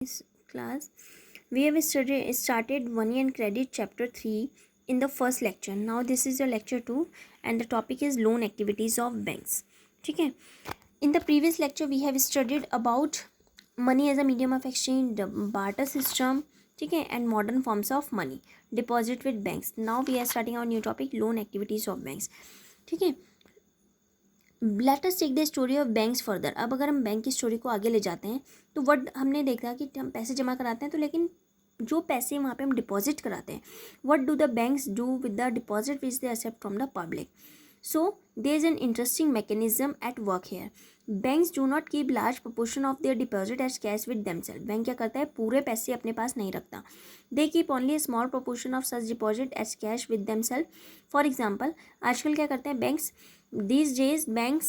This class we have started money and credit chapter 3 in the first lecture. Now this is the lecture 2 and the topic is loan activities of banks. ठीक है. In the previous lecture we have studied about money as a medium of exchange, the barter system, ठीक है, and modern forms of money, deposit with banks. Now we are starting our new topic, loan activities of banks. ठीक है. Let us take the story of banks further. अब अगर हम bank की story को आगे ले जाते हैं तो व्हाट हमने देखा कि हम पैसे जमा कराते हैं, तो लेकिन जो पैसे वहाँ पे हम डिपॉजिट कराते हैं, what do the banks do with the deposit which they accept from the public. So there is an interesting mechanism at work here. Banks do not keep large proportion of their deposit as cash with themself. Bank क्या करता है, पूरे पैसे अपने पास नहीं रखता. They keep only a small proportion of such deposit as cash with themself. For example, आजकल क्या करते हैं banks, these days banks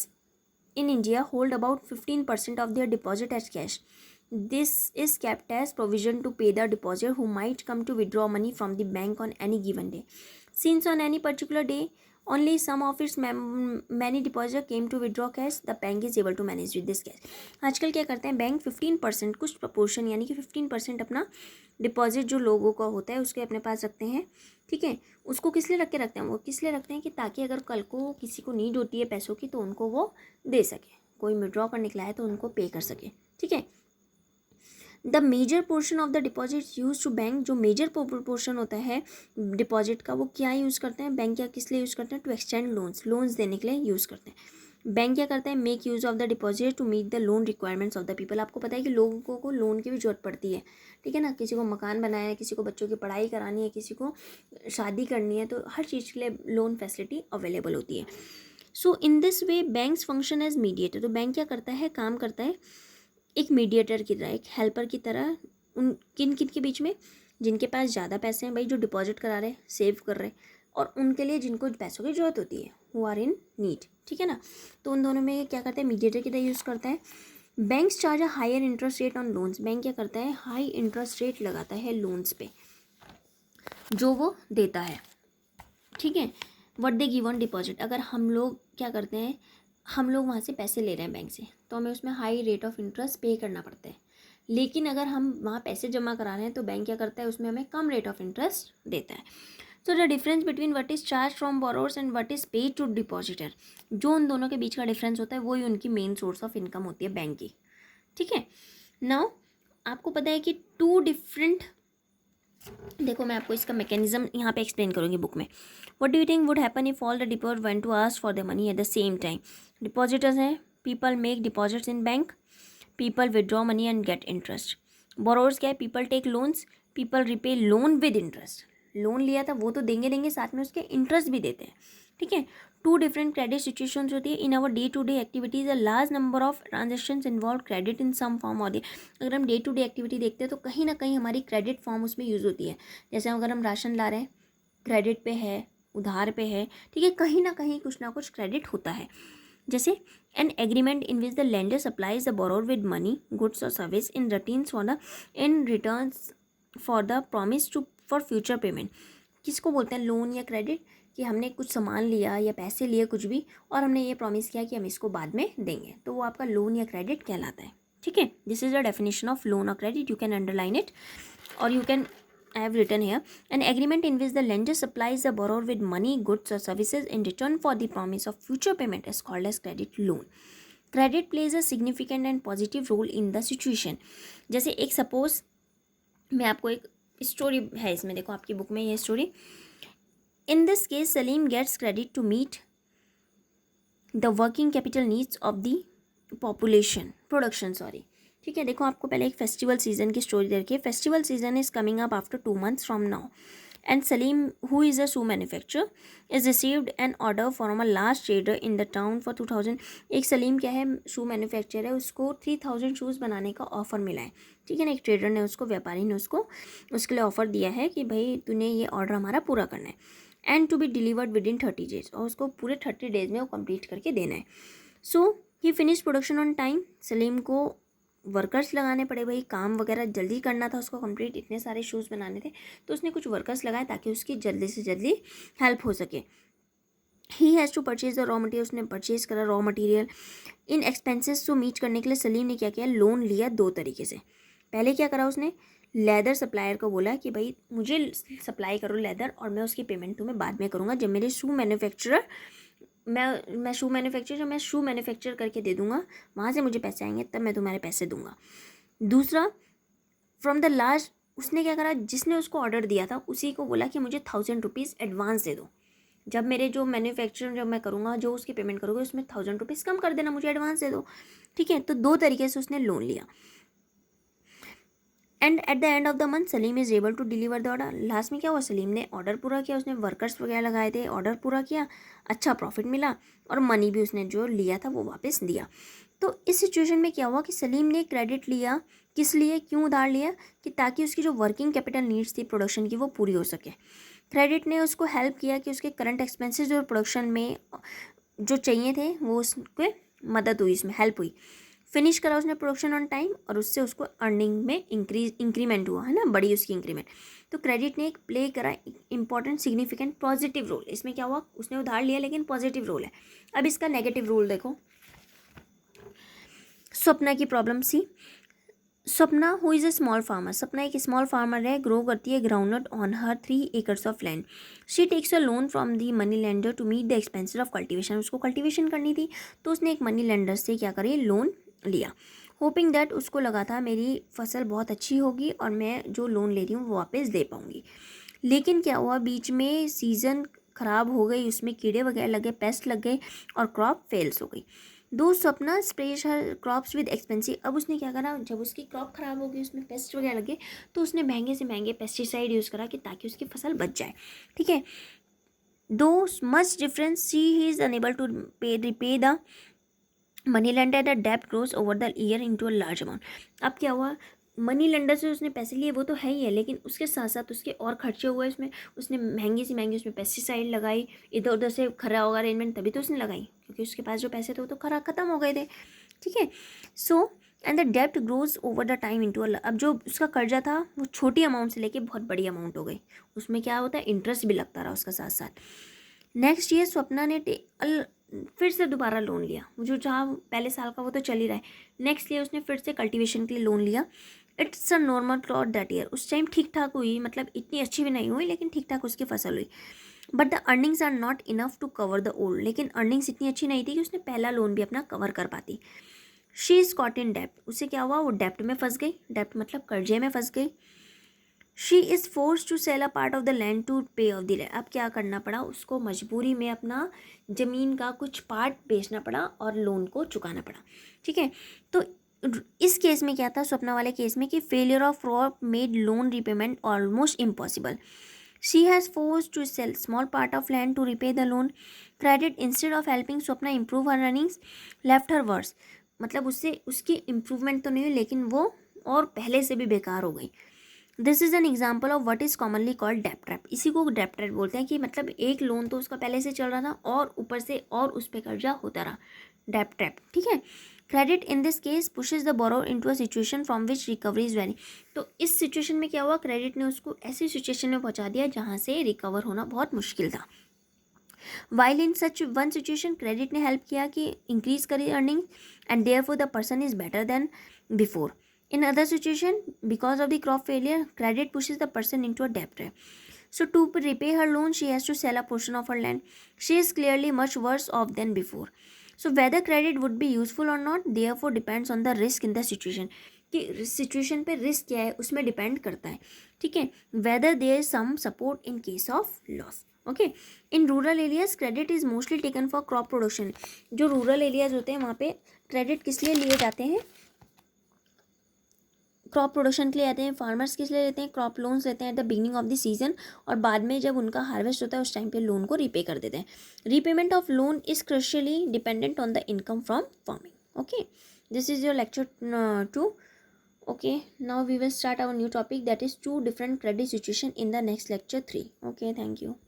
in India hold about 15% of their deposit as cash. This is kept as provision to pay the depositor who might come to withdraw money from the bank on any given day. Since on any particular day only some of its many depositor came to withdraw cash, the bank is able to manage with this cash. आजकल क्या करते हैं bank 15% कुछ proportion यानी कि 15% अपना deposit जो लोगों का होता है उसके अपने पास रखते हैं. ठीक है, उसको किस लिए रख के रखते हैं, वो किस लिए रखते हैं कि ताकि अगर कल को किसी को नीड होती है पैसों की तो उनको वो दे सके, कोई विड्रॉ कर निकला है तो उनको पे कर सके. ठीक है. The major portion of the deposit use to bank, जो मेजर पोर्शन होता है डिपॉजिट का वो क्या यूज़ करते हैं बैंक, या किस लिए यूज़ करते हैं, टू एक्सटेंड लोन्स देने के लिए यूज़ करते हैं. बैंक क्या करता है, make use of the deposit to meet the loan requirements of the people. आपको पता है कि लोगों को लोन की भी जरूरत पड़ती है. ठीक है ना, किसी को मकान बनाना है, किसी को बच्चों की पढ़ाई करानी है, किसी को शादी करनी है, तो हर चीज़ के लिए लोन फैसिलिटी अवेलेबल होती है. So in this way banks function as mediator. तो बैंक क्या करता है, काम करता है एक मीडिएटर की तरह, एक हेल्पर की तरह. उन किन किन के बीच में, जिनके पास ज़्यादा पैसे हैं भाई, जो डिपॉजिट करा रहे, सेव कर रहे, और उनके लिए जिनको पैसों की ज़रूरत होती है, हु आर इन नीड. ठीक है ना, तो उन दोनों में क्या करता है, मीडिएटर की तरह यूज़ करता है. Banks charge a higher interest rate on loans. Bank क्या करता है, हाई इंटरेस्ट रेट लगाता है लोन्स पे जो वो देता है. ठीक है. What they give on deposit. अगर हम लोग क्या करते हैं, हम लोग वहाँ से पैसे ले रहे हैं बैंक से, तो हमें उसमें हाई रेट ऑफ इंटरेस्ट पे करना पड़ता है. लेकिन अगर हम वहाँ पैसे जमा करा रहे हैं तो बैंक क्या करता है, उसमें हमें कम रेट ऑफ इंटरेस्ट देता है. So the difference between what is charge from borrowers and what is paid to depositor, जो उन दोनों के बीच का डिफरेंस होता है वही उनकी मेन सोर्स ऑफ इनकम होती है बैंक की. ठीक है. नाउ आपको पता है कि टू डिफरेंट, देखो मैं आपको इसका मैकेनिज्म यहाँ पे एक्सप्लेन करूँगी बुक में. What do you think would happen if all the deposit went to ask for the money at the same time. Depositors हैं, people make deposits in bank, people withdraw money and get interest. Borrowers क्या है, people take loans, people repay loan with interest. Loan लिया था वो तो देंगे साथ में उसके इंटरेस्ट भी देते हैं. ठीक है. टू डिफरेंट क्रेडिट सिचुएशंस होती है. In our day to day activities a large number of transactions involve credit in some form और अगर हम डे टू डे एक्टिविटी देखते हैं तो कहीं ना कहीं हमारी क्रेडिट फॉर्म उसमें यूज़ होती है. जैसे अगर हम राशन ला रहे हैं, क्रेडिट पे है, उधार पे है. ठीक है, कहीं ना कहीं कुछ ना कुछ क्रेडिट होता है. जैसे an agreement in which the lender supplies the borrower with money, goods और service in return for the promise to for future payment. किसको बोलते हैं, लोन या क्रेडिट, कि हमने कुछ सामान लिया या पैसे लिए कुछ भी और हमने ये प्रॉमिस किया कि हम इसको बाद में देंगे, तो वो आपका लोन या क्रेडिट कहलाता है. ठीक है. This is the definition of loan और credit. You can underline it और you can I have written here an agreement in which the lender supplies the borrower with money, goods or services in return for the promise of future payment is called as credit loan. Credit plays a significant and positive role in the situation. जैसे एक suppose मैं आपको एक story है इसमें, देखो आपकी book में ये story. In this case, Salim gets credit to meet the working capital needs of the production. ठीक है. देखो आपको पहले एक फेस्टिवल सीजन की स्टोरी दे रखी है. Festival season is coming up after 2 months from now and Salim who is a shoe manufacturer is received an order from a large trader in the town for 2000. एक सलीम क्या है, शू manufacturer है, उसको 3000 shoes बनाने का offer मिला है. ठीक है ना, एक ट्रेडर ने उसको, व्यापारी ने उसको उसके लिए ऑफर दिया है कि भाई तूने ये ऑर्डर हमारा पूरा करना है and to be delivered within 30 days, और उसको पूरे 30 days में वो कंप्लीट करके देना है. So he finish production on time. Salim को वर्कर्स लगाने पड़े, भाई काम वगैरह जल्दी करना था उसको कंप्लीट, इतने सारे शूज़ बनाने थे तो उसने कुछ वर्कर्स लगाए ताकि उसकी जल्दी से जल्दी हेल्प हो सके. He has to purchase the raw material. उसने परचेज करा रॉ मटेरियल. इन एक्सपेंसेस को मीट करने के लिए सलीम ने क्या किया, लोन लिया 2 तरीके से. पहले क्या करा उसने, लेदर सप्लायर को बोला कि भाई मुझे सप्लाई करो लेदर और मैं उसकी पेमेंट तुम्हें बाद में करूँगा जब मेरे शू मैन्युफैक्चरर मैं शू मैन्युफैक्चर करके दे दूँगा, वहाँ से मुझे पैसे आएंगे तब मैं तुम्हारे पैसे दूंगा। दूसरा, फ्रॉम द लास्ट, उसने क्या करा, जिसने उसको ऑर्डर दिया था उसी को बोला कि मुझे 1000 रुपीज़ एडवांस दे दो, जब मेरे जो मैन्युफैक्चर जब मैं करूँगा, जो उसकी पेमेंट करूँगा उसमें 1000 रुपीज़ कम कर देना, मुझे एडवांस दे दो। ठीक है, तो दो तरीके से उसने लोन लिया। And at the end of the month Salim is able to deliver the order. Last में क्या हुआ, सलीम ने ऑर्डर पूरा किया, उसने वर्कर्स वगैरह लगाए थे, ऑर्डर पूरा किया, अच्छा प्रॉफिट मिला और मनी भी उसने जो लिया था वो वापस दिया। तो इस सिचुएशन में क्या हुआ कि सलीम ने क्रेडिट लिया, किस लिए, क्यों उधार लिया, कि ताकि उसकी जो वर्किंग कैपिटल नीड्स थी प्रोडक्शन की वो पूरी हो सके। क्रेडिट ने उसको हेल्प किया कि उसके करंट एक्सपेंसेस और प्रोडक्शन में जो चाहिए थे वो उसके मदद हुई, इसमें हेल्प हुई। फिनिश करा उसने प्रोडक्शन ऑन टाइम और उससे उसको अर्निंग में इंक्रीमेंट हुआ, है ना, बड़ी उसकी इंक्रीमेंट। तो क्रेडिट ने एक प्ले करा इंपॉर्टेंट सिग्निफिकेंट पॉजिटिव रोल। इसमें क्या हुआ, उसने उधार लिया लेकिन पॉजिटिव रोल है। अब इसका नेगेटिव रोल देखो। स्वप्ना की problem see. Swapna who is a small farmer, Sapna एक स्मॉल फार्मर है, ग्रो करती है groundnut on her 3 acres of land. She takes a loan from the money lender to meet the expenses of cultivation. उसको cultivation करनी थी तो उसने एक मनी लेंडर से क्या करी, लोन लिया, होपिंग दैट, उसको लगा था मेरी फसल बहुत अच्छी होगी और मैं जो लोन ले रही हूँ वो वापस दे पाऊँगी। लेकिन क्या हुआ, बीच में सीज़न ख़राब हो गई, उसमें कीड़े वगैरह लगे, पेस्ट लग गए और क्रॉप फेल्स हो गई। दो Swapna sprays her crops with expensive. अब उसने क्या करा, जब उसकी क्रॉप खराब हो गई, उसमें पेस्ट वगैरह लगे, तो उसने महंगे से महंगे पेस्टिसाइड यूज़ करा कि ताकि उसकी फसल बच जाए। ठीक है, too much difference, see he is unable to repay the money lender, the डेब्ट grows over the year into a large amount. अब क्या हुआ, मनी लेंडर से उसने पैसे लिए वो तो है ही है, लेकिन उसके साथ साथ उसके और खर्चे हुए इसमें। उसने महंगी से महंगी उसमें पेस्टिसाइड लगाई, इधर उधर से खरा होगा अरेंजमेंट, तभी तो उसने लगाई, क्योंकि उसके पास जो पैसे थे वो तो ख़त्म हो गए थे। ठीक है, सो एंड द डेब्ट grows over the time into a, अब जो उसका कर्जा था वो छोटी अमाउंट से लेके बहुत बड़ी अमाउंट हो गई। उसमें क्या होता है, इंटरेस्ट भी लगता रहा उसका साथ साथ। नेक्स्ट ईयर स्वप्ना ने फिर से दोबारा लोन लिया, जो जहाँ पहले साल का वो तो चल ही रहा है। नेक्स्ट ईयर उसने फिर से कल्टीवेशन के लिए लोन लिया। It's a normal crop that year. उस टाइम ठीक ठाक हुई, मतलब इतनी अच्छी भी नहीं हुई लेकिन ठीक ठाक उसकी फसल हुई। But the earnings are not enough to cover the old. लेकिन अर्निंग्स इतनी अच्छी नहीं थी कि उसने पहला लोन भी अपना कवर कर पाती। शी इज कॉट इन डेप्ट। उससे क्या हुआ, वो डेप्ट में फंस गई, डेप्ट मतलब कर्जे में फंस गई। She is force to sell a part of the land to pay off the land. अब क्या करना पड़ा उसको, मजबूरी में अपना ज़मीन का कुछ पार्ट बेचना पड़ा और लोन को चुकाना पड़ा। ठीक है, तो इस केस में क्या था, स्वप्ना वाले केस में, कि failure of crop made loan repayment almost impossible. She has force to sell small part of land to repay the loan. Credit instead of helping Swapna improve her earnings left her worse. मतलब उससे उसकी improvement तो नहीं हुई लेकिन वो और पहले से भी बेकार हो गई। This is an example of what is commonly called डेप्ट ट्रैप। इसी को डेप्ट ट्रैप बोलते हैं, कि मतलब एक लोन तो उसका पहले से चल रहा था और ऊपर से और उस पर कर्जा होता रहा, डेप्ट ट्रैप। ठीक है, credit in this case pushes the borrower into a situation from which recovery is very. तो इस सिचुएशन में क्या हुआ, क्रेडिट ने उसको ऐसी सिचुएशन में पहुंचा दिया जहां से रिकवर होना बहुत मुश्किल था। While in such one situation, credit ने हेल्प किया कि इंक्रीज करी earning and therefore the person is better than before. In other situation, because of the crop failure, credit pushes the person into a debt trap. So to repay her loan, she has to sell a portion of her land. She is clearly much worse off than before. So whether credit would be useful or not, therefore depends on the risk in the situation. कि situation पे risk क्या है उसमें depend करता है। ठीक है, whether there is some support in case of loss. Okay, in rural areas credit is mostly taken for crop production. जो रूरल एरियाज होते हैं वहाँ पे क्रेडिट किस लिए लिए जाते हैं, क्रॉप प्रोडक्शन के लिए आते हैं। फार्मर्स किस लिए लेते हैं, क्रॉप लोन्स लेते हैं at the beginning of the season, और बाद में जब उनका हार्वेस्ट होता है उस टाइम पे लोन को रीपे कर देते हैं। Repayment of loan is crucially dependent on the income from farming. Okay, this is your lecture 2. Okay, now we will start our new topic, that is 2 different credit situation in the next lecture 3. Okay, thank you.